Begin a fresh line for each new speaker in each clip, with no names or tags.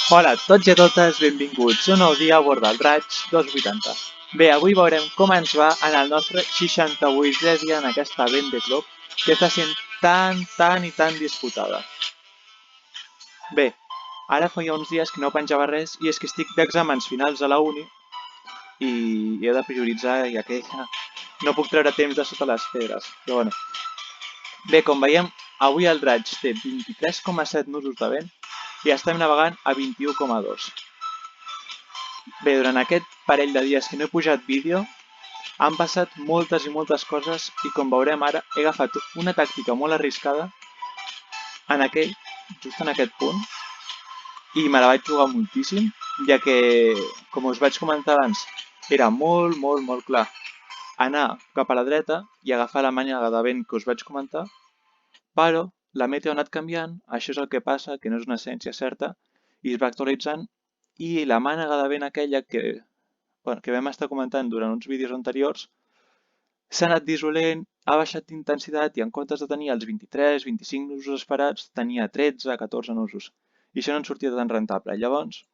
Hola a tots i a totes, benvinguts un nou dia a bord del Raig 280. Bé, avui veurem com ens va en el nostre 68è dia en aquesta Vende Club que està sent tan i tan disputada. Bé, ara feia uns dies que no penjava res i és que estic d'exàmens finals a la uni i he de prioritzar ja que no puc treure temps de sota les pedres. Però bueno. Bé, com veiem, avui el Raig té 23,7 nusos de vent i estem navegant a 21,2. Bé, durant aquest parell de dies que no he pujat vídeo, han passat moltes i moltes coses i com veurem ara he agafat una tàctica molt arriscada just en aquest punt, i me la vaig jugar moltíssim, ja que, com us vaig comentar abans, era molt clar anar cap a la dreta i agafar la màniga de vent que us vaig comentar, però la meteo ha anat canviant, això és el que passa, que no és una ciència certa, i es va actualitzant, i la mànega de vent aquella que vam estar comentant durant uns vídeos anteriors, s'ha anat dissolent, ha baixat d'intensitat i en comptes de tenir els 23-25 nusos esperats, tenia 13-14 nusos. I això no ens sortia tan rentable. Llavors,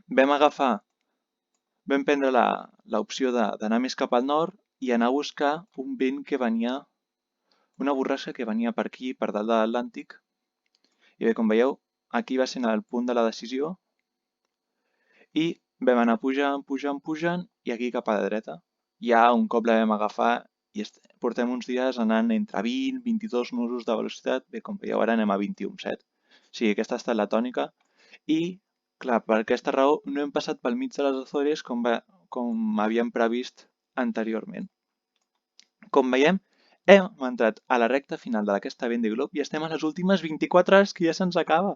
vam prendre l'opció d'anar més cap al nord i anar a buscar un vent que venia, una borrasca que venia per aquí, per dalt de l'Atlàntic. I bé, com veieu, aquí va ser el punt de la decisió i vam anar pujant i aquí cap a la dreta. Ja un cop la vam agafar i portem uns dies anant entre 20 i 22 nusos de velocitat. Bé, com veieu ara anem a 21,7. O sigui, aquesta ha estat la tònica i, clar, per aquesta raó no hem passat pel mig de les Açores com havíem previst anteriorment. Com veiem, hem entrat a la recta final d'aquesta Vende Globe i estem a les últimes 24 hores que ja se'ns acaba.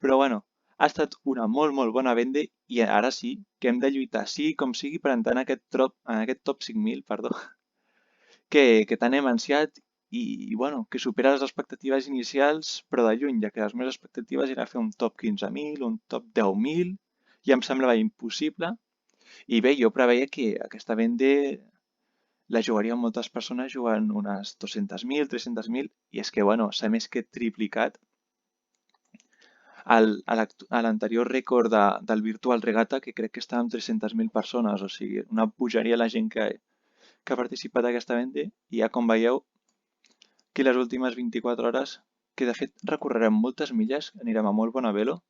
Però bueno, ha estat una molt bona vende i ara sí que hem de lluitar sigui com sigui per entrar en aquest top 5.000, perdó, que tant hem ansiat i bueno, que supera les expectatives inicials, però de lluny, ja que les meves expectatives era fer un top 15.000, un top 10.000, i em semblava impossible. I bé, jo preveia que aquesta vende la jugarien moltes persones jugant unes 200.000, 300.000, i és que, bueno, s'ha més que triplicat a l'anterior rècord del Virtual Regatta, que crec que estava amb 300.000 persones, o sigui, una bogeria la gent que ha participat d'aquesta vende, i ja com veieu, que les últimes 24 hores, que de fet recorrerem moltes milles, anirem a molt bona velo,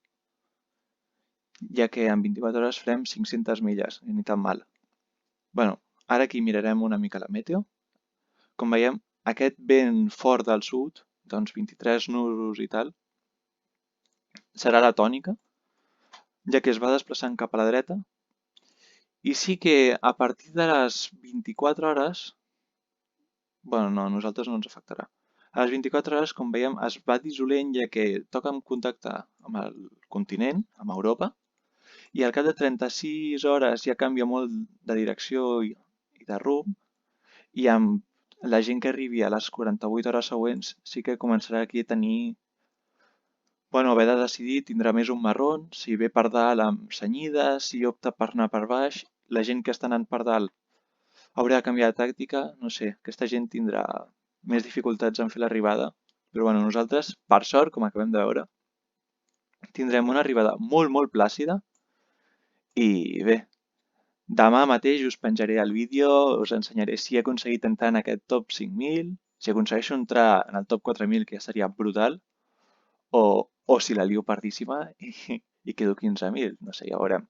ja que en 24 hores farem 500 milles, i ni tan mal. Bueno, ara aquí mirarem una mica la meteo. Com veiem, aquest vent fort del sud, doncs 23 nusos i tal, serà la tònica, ja que es va desplaçant cap a la dreta. I sí que a partir de les 24 hores, bueno, no, a nosaltres no ens afectarà. A les 24 hores, com veiem, es va dissolent, ja que toca en contacte amb el continent, amb Europa, i al cap de 36 hores ja canvia molt de direcció i de rumb, i amb la gent que arribi a les 48 hores següents sí que començarà aquí a tenir, bueno, haver de decidir, tindrà més un marrón, si ve per dalt amb senyida, si opta per anar per baix, la gent que està anant per dalt haurà de canviar de tàctica, no sé, aquesta gent tindrà més dificultats en fer l'arribada, però bueno, nosaltres, per sort, com acabem de veure, tindrem una arribada molt plàcida i bé, demà mateix us penjaré el vídeo, us ensenyaré si he aconseguit entrar en aquest top 5.000, si aconsegueixo entrar en el top 4.000, que ja seria brutal, o si la lio pardíssima i quedo 15.000, no sé, ja veurem.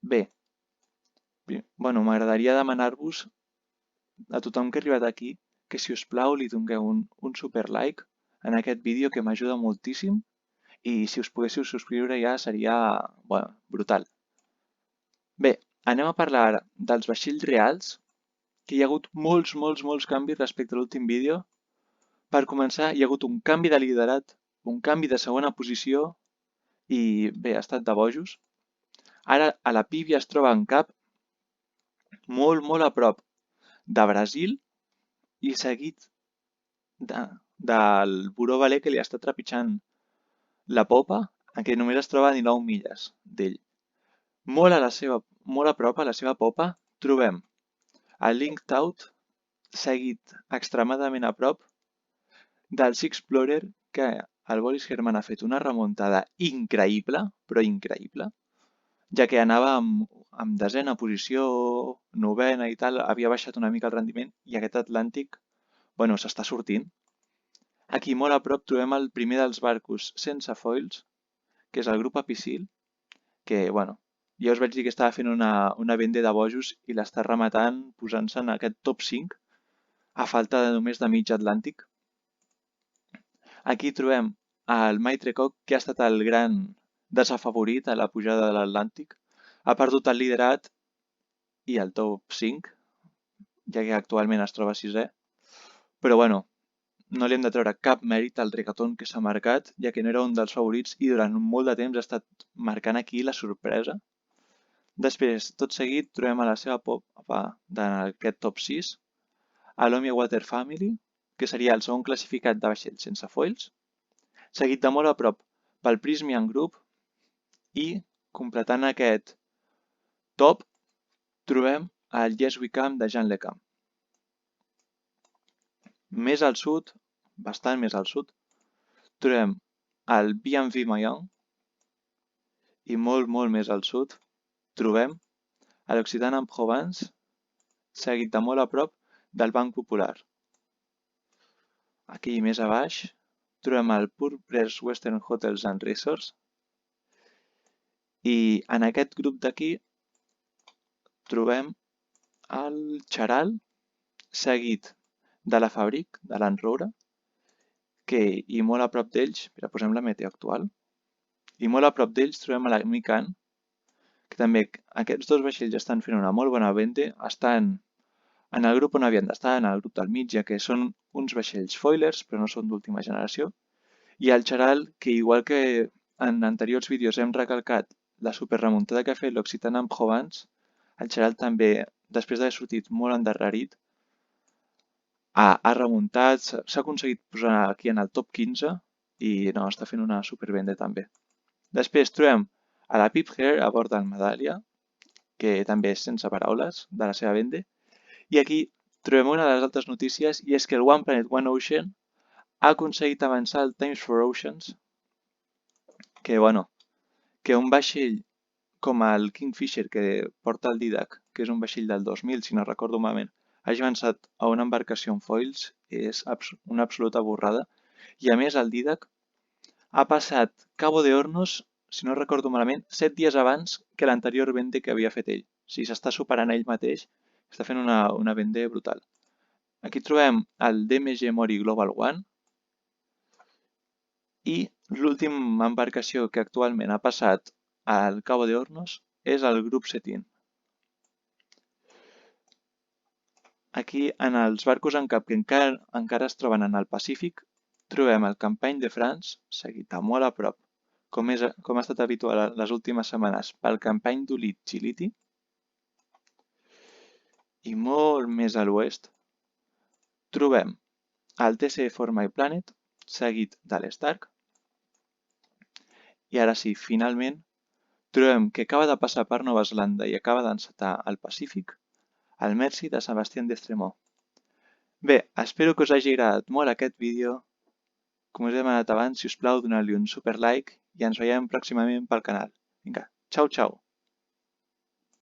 Bé, bueno, m'agradaria demanar-vos a tothom que ha arribat aquí que si us plau li dongueu un super like en aquest vídeo que m'ajuda moltíssim i si us poguéssiu subscriure ja seria, bueno, brutal. Bé, anem a parlar ara dels vaixells reals, que hi ha hagut molts canvis respecte a l'últim vídeo. Per començar, hi ha hagut un canvi de liderat, un canvi de segona posició i bé, ha estat de bojos. Ara a la Pívia es troba en cap molt a prop de Brasil i seguit del Buró Veler que li està trepitjant la popa, en què només es troba a 19 milles d'ell. Molt a prop, a la seva popa, trobem el Link Taut, seguit extremadament a prop del Sea Explorer, que el Boris Herman ha fet una remuntada increïble, però increïble, ja que anava en desena posició, novena i tal, havia baixat una mica el rendiment i aquest Atlàntic, bueno, s'està sortint. Aquí molt a prop trobem el primer dels barcos sense foils, que és el grup Apicil, que, bueno, ja us vaig dir que estava fent una venda de bojos i l'està rematant posant-se en aquest top 5 a falta de només de mig Atlàntic. Aquí trobem el Maitre Cock, que ha estat el gran desafavorit a la pujada de l'Atlàntic. Ha perdut el liderat i el top 5, ja que actualment es troba sisè. Però bueno, no li hem de treure cap mèrit al Regaton que s'ha marcat, ja que no era un dels favorits i durant molt de temps ha estat marcant aquí la sorpresa. Després, tot seguit, trobem a la seva popa d'aquest top 6 a l'Omia Water Family, que seria el segon classificat de vaixells sense foils, seguit de molt a prop pel Prismian Group i, completant aquest top, trobem el Yes We Can de Jean Le Cam. Més al sud, bastant més al sud, trobem el B&V Mayong i molt més al sud trobem l'Occitane en Provence, seguit de molt a prop del Banc Popular. Aquí més a baix trobem el Purpress Western Hotels and Resorts i en aquest grup d'aquí trobem el Charal, seguit de la Fabric, de Land Rover, i molt a prop d'ells, posem la meteo actual, i molt a prop d'ells trobem a la Mican, que també aquests dos vaixells estan fent una molt bona venda, estan en el grup on havien d'estar, en el grup del mig, ja que són uns vaixells foilers, però no són d'última generació, i el Charal, que igual que en anteriors vídeos hem recalcat la superremuntada que ha fet l'Occitane en Provence, el Charal també, després d'haver sortit molt endarrerit, ha remuntat, s'ha aconseguit posar aquí en el top 15 i no, està fent una supervenda també. Després trobem a la Pip Hair a bord del Medallia, que també és sense paraules de la seva venda. I aquí trobem una de les altres notícies i és que el One Planet One Ocean ha aconseguit avançar el Times for Oceans, que bueno, que un vaixell com el Kingfisher que porta el Didac, que és un vaixell del 2000 si no recordo malament, hagi avançat a una embarcació en foils és una absoluta borrada. I a més el Didac ha passat Cabo de Hornos, si no recordo malament, 7 dies abans que l'anterior venda que havia fet ell. O sigui, s'està superant ell mateix, està fent una venda brutal. Aquí trobem el DMG Mori Global One i l'última embarcació que actualment ha passat al Cabo de Hornos és el Grup Setin. Aquí, en els barcos en cap que encara es troben en el Pacífic, trobem el Campagne de France, seguit de molt a prop, com ha estat habitual les últimes setmanes, pel Campagne d'Ulit Giliti, i molt més a l'oest trobem el TC For My Planet, seguit de l'Stark, i ara sí, finalment, trobem que acaba de passar per Nova Zelanda i acaba d'encetar al Pacífic, el Mercy de Sebastián d'Extremó. Bé, espero que us hagi agradat molt aquest vídeo. Com us he demanat abans, si us plau, doneu-li un super like i ens veiem pròximament pel canal. Vinga, xau!